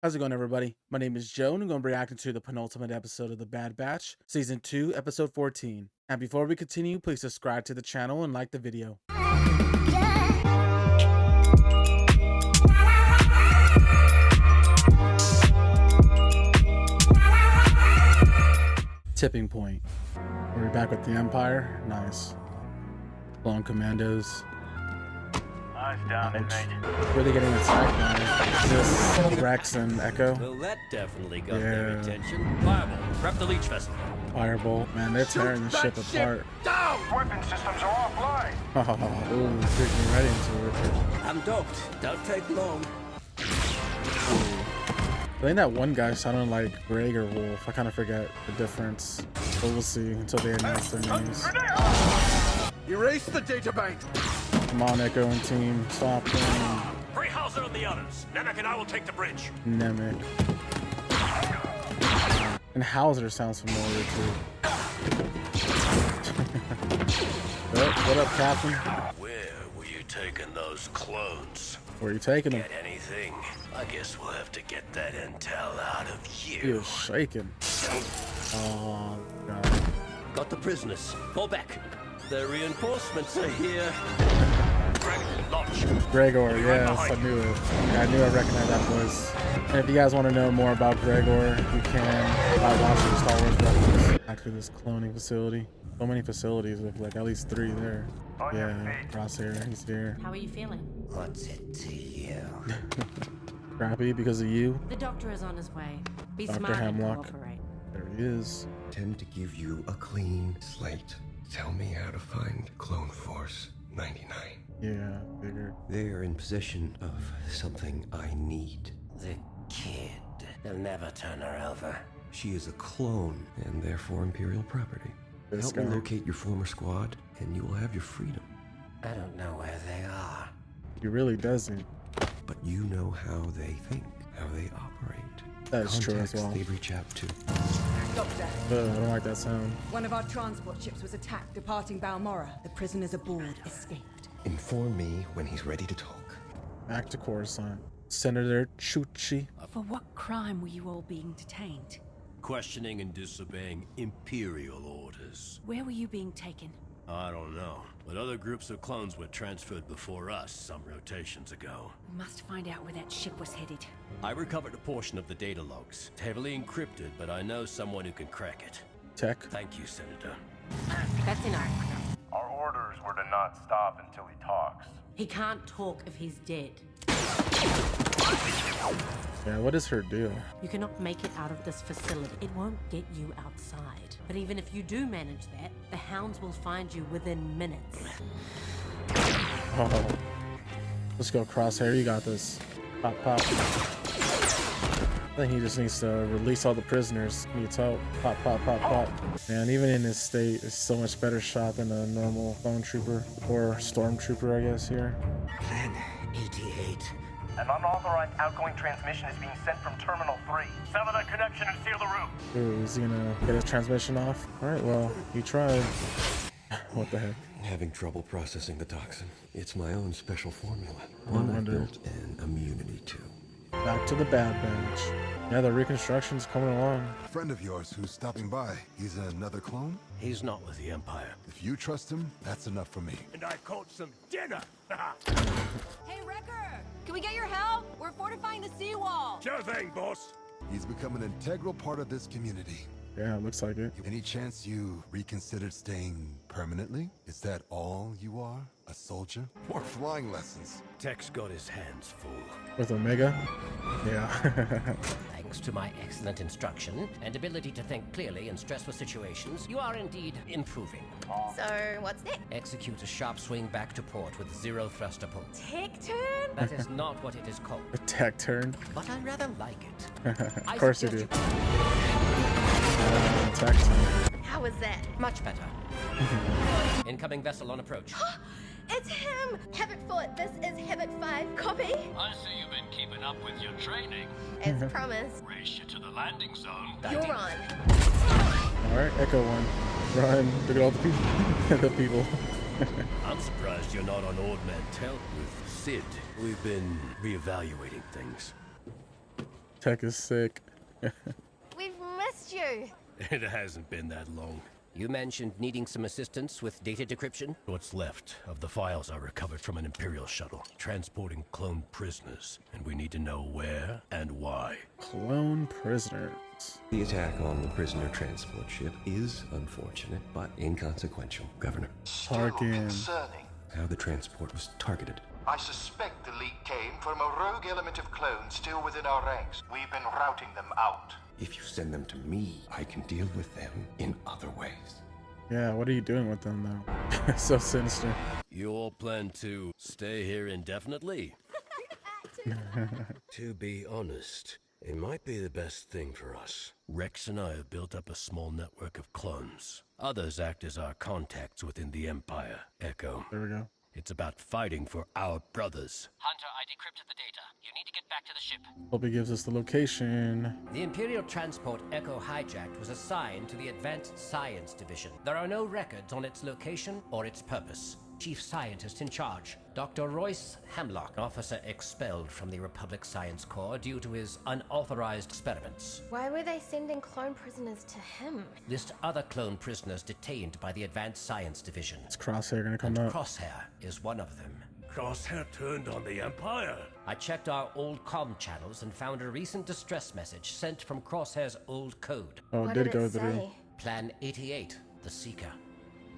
How's it going, everybody? My name is Joe, and I'm going to be reacting to the penultimate episode of The Bad Batch, Season 2, Episode 14. And before we continue, please subscribe to the channel and like the video. Tipping point. Are we back with the Empire? Nice. Clone Commandos. Eyes down, inmate. Where are they getting attacked by? Is this Rex and Echo? Well, that definitely got their attention. Fireball, prep the leech vessel. Firebolt. Man, they're tearing the ship apart. Down! Weapon systems are offline. Ooh, freaking right into it. I'm docked. Don't take long. I think that one guy sounded like Greg or Wolf. I kind of forget the difference. But we'll see until they announce their names. Erase the databank. Come on, Echo and team. Stop playing. Greyhauser and the others. Nemec and I will take the bridge. Nemec. And Hauser sounds familiar too. What up, Captain? Where were you taking those clones? Where are you taking them? Get anything? I guess we'll have to get that intel out of He you. was shaking. Oh, God. Got the prisoners. Fall back. The reinforcements are here. Launch. Gregor, yes, I knew it. I knew I recognized that voice. And if you guys want to know more about Gregor, you can watch the Star Wars reference. Actually, this cloning facility. So many facilities with like at least 3 there. Yeah, Crosshair, he's here. How are you feeling? What's it to you? Crappy because of you. The doctor is on his way. Be Dr. smart and Hemlock. cooperate. There he is. Tend to give you a clean slate. Tell me how to find Clone Force 99. Yeah, figured. They are in possession of something I need. The kid. They'll never turn her over. She is a clone and therefore Imperial property. This Help me guy. locate your former squad and you will have your freedom. I don't know where they are. He really doesn't. But you know how they think, how they operate. That is true as Contacts well. they reach out to. Doctor, I don't like that sound. one of our transport ships was attacked departing Balmora. The prisoners aboard escaped. Inform me when he's ready to talk. Back to Coruscant. Senator Chuchi. For what crime were you all being detained? Questioning and disobeying Imperial orders. Where were you being taken? I don't know, but other groups of clones were transferred before us some rotations ago. We must find out where that ship was headed. I recovered a portion of the data logs. It's heavily encrypted, but I know someone who can crack it. Tech. Thank you, Senator. That's in our... Our orders were to not stop until he talks. He can't talk if he's dead. Yeah, what is her deal? You cannot make it out of this facility. It won't get you outside. But even if you do manage that, the hounds will find you within minutes. Oh. Let's go, Crosshair. You got this. Pop, pop. I think he just needs to release all the prisoners. Needs help. Pop, pop, pop, pop. Man, even in this state, it's so much better shot than a normal phone trooper or stormtrooper, I guess, here. Plan 88. An unauthorized outgoing transmission is being sent from Terminal 3. Sever that connection and seal the room. Ooh, is he gonna get his transmission off? Alright, well, he tried. What the heck? Having trouble processing the toxin. It's my own special formula. One I wonder. built an immunity to. Back to the Bad Batch. Yeah, the reconstruction's coming along. Friend of yours who's stopping by. He's another clone? He's not with the Empire. If you trust him, that's enough for me. And I caught some dinner! Hey, Wrecker! Can we get your help? We're fortifying the seawall. Sure thing, boss. He's become an integral part of this community. Yeah, it looks like it. Any chance you reconsidered staying permanently? Is that all you are? A soldier? More flying lessons. Tech's got his hands full. With Omega? Yeah. Thanks to my excellent instruction and ability to think clearly in stressful situations, you are indeed improving. So, what's next? Execute a sharp swing back to port with 0 thruster pull. Tick turn? That is not what it is called, A tech turn. but I rather like it. Of course you do. Tech turn. How was that? Much better. Incoming vessel on approach. It's him! Habit 4, this is Habit 5. Copy? I see you've been keeping up with your training. As promised. Race you to the landing zone. You're on. Alright, Echo 1. Run. Look at all the people. The people. I'm surprised you're not on Old Man Telt with Sid. We've been reevaluating things. Tech is sick. We've missed you. It hasn't been that long. You mentioned needing some assistance with data decryption? What's left of the files I recovered from an Imperial shuttle, transporting clone prisoners, and we need to know where and why. Clone prisoners. The attack on the prisoner transport ship is unfortunate, but inconsequential, Governor. Tarkin. Concerning. How the transport was targeted. I suspect the leak came from a rogue element of clones still within our ranks. We've been routing them out. If you send them to me, I can deal with them in other ways. Yeah, what are you doing with them though? So sinister. You all plan to stay here indefinitely? To be honest, it might be the best thing for us. Rex and I have built up a small network of clones. Others act as our contacts within the Empire. Echo. There we go. It's about fighting for our brothers. Hunter, I decrypted the data. You need to get back to the ship. Hope he gives us the location. The Imperial transport Echo hijacked was assigned to the Advanced Science Division. There are no records on its location or its purpose. Chief Scientist in charge, Dr. Royce Hemlock, officer expelled from the Republic Science Corps due to his unauthorized experiments. Why were they sending clone prisoners to him? List other clone prisoners detained by the Advanced Science Division. Is Crosshair gonna come And up? Crosshair is one of them. Crosshair turned on the Empire. I checked our old comm channels and found a recent distress message sent from Crosshair's old code. Oh, What did did go it through. say? Plan 88, the Seeker.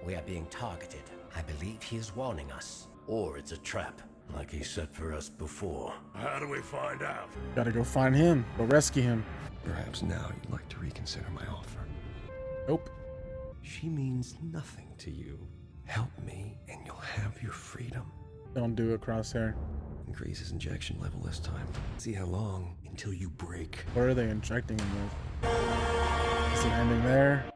We are being targeted. I believe he is warning us. Or it's a trap, like he set for us before. How do we find out? Gotta go find him. Go rescue him. Perhaps now you'd like to reconsider my offer. Nope. She means nothing to you. Help me and you'll have your freedom. Don't do it, Crosshair. Increase his injection level this time. See how long until you break. What are they injecting him with? Is it ending there?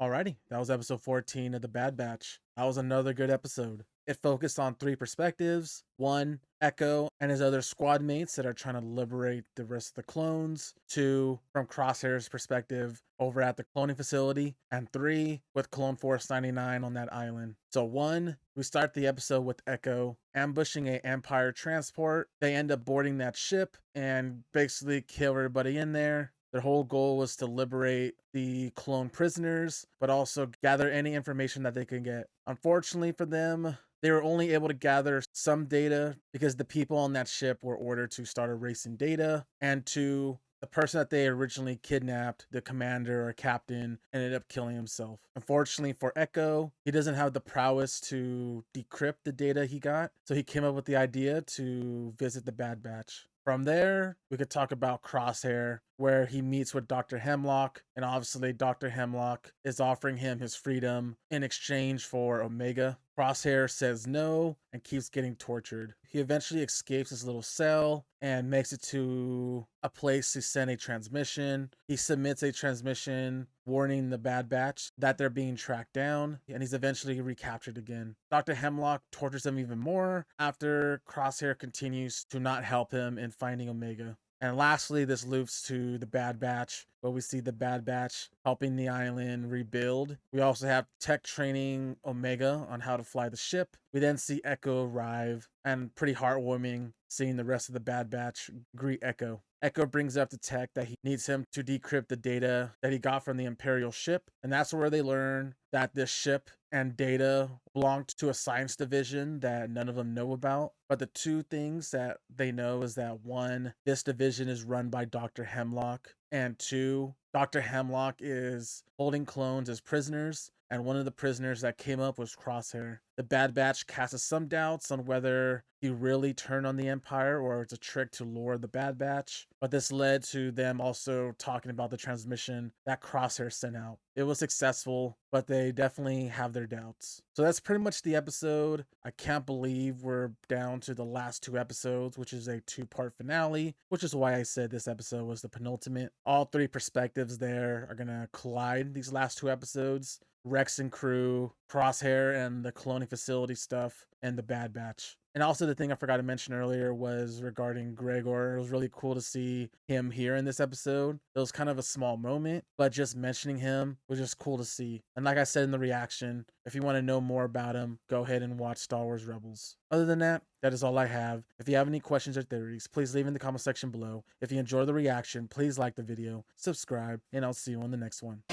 Alrighty, that was episode 14 of The Bad Batch. That was another good episode. It focused on 3 perspectives. 1, Echo and his other squad mates that are trying to liberate the rest of the clones. 2, from Crosshair's perspective over at the cloning facility. And 3, with Clone Force 99 on that island. So 1, we start the episode with Echo ambushing a Empire transport. They end up boarding that ship and basically kill everybody in there. Their whole goal was to liberate the clone prisoners, but also gather any information that they can get. Unfortunately for them, they were only able to gather some data because the people on that ship were ordered to start erasing data, and to the person that they originally kidnapped, the commander or captain, ended up killing himself. Unfortunately for Echo, he doesn't have the prowess to decrypt the data he got, so he came up with the idea to visit the Bad Batch. From there, we could talk about Crosshair, where he meets with Dr. Hemlock, and obviously Dr. Hemlock is offering him his freedom in exchange for Omega. Crosshair says no and keeps getting tortured. He eventually escapes his little cell and makes it to a place to send a transmission. He submits a transmission warning the Bad Batch that they're being tracked down, and he's eventually recaptured again. Dr. Hemlock tortures him even more after Crosshair continues to not help him in finding Omega. And lastly, this loops to the Bad Batch, where we see the Bad Batch helping the island rebuild. We also have Tech training Omega on how to fly the ship. We then see Echo arrive, and pretty heartwarming seeing the rest of the Bad Batch greet Echo. Echo brings up to Tech that he needs him to decrypt the data that he got from the Imperial ship, and that's where they learn that this ship and data belonged to a science division that none of them know about. But the 2 things that they know is that 1, this division is run by Dr. Hemlock, and 2, Dr. Hemlock is holding clones as prisoners, and one of the prisoners that came up was Crosshair. The Bad Batch casts some doubts on whether he really turned on the Empire or it's a trick to lure the Bad Batch, but this led to them also talking about the transmission that Crosshair sent out. It was successful, but they definitely have their doubts. So that's pretty much the episode. I can't believe we're down to the last 2 episodes, which is a 2-part finale, which is why I said this episode was the penultimate. All 3 perspectives there are gonna collide these last 2 episodes. Rex and crew, Crosshair and the cloning facility stuff and the Bad Batch. And also the thing I forgot to mention earlier was regarding Gregor. It was really cool to see him here in this episode. It was kind of a small moment, but just mentioning him was just cool to see. And like I said in the reaction, if you want to know more about him, go ahead and watch Star Wars Rebels. Other than that, that is all I have. If you have any questions or theories, please leave in the comment section below. If you enjoyed the reaction, please like the video, subscribe, and I'll see you on the next one.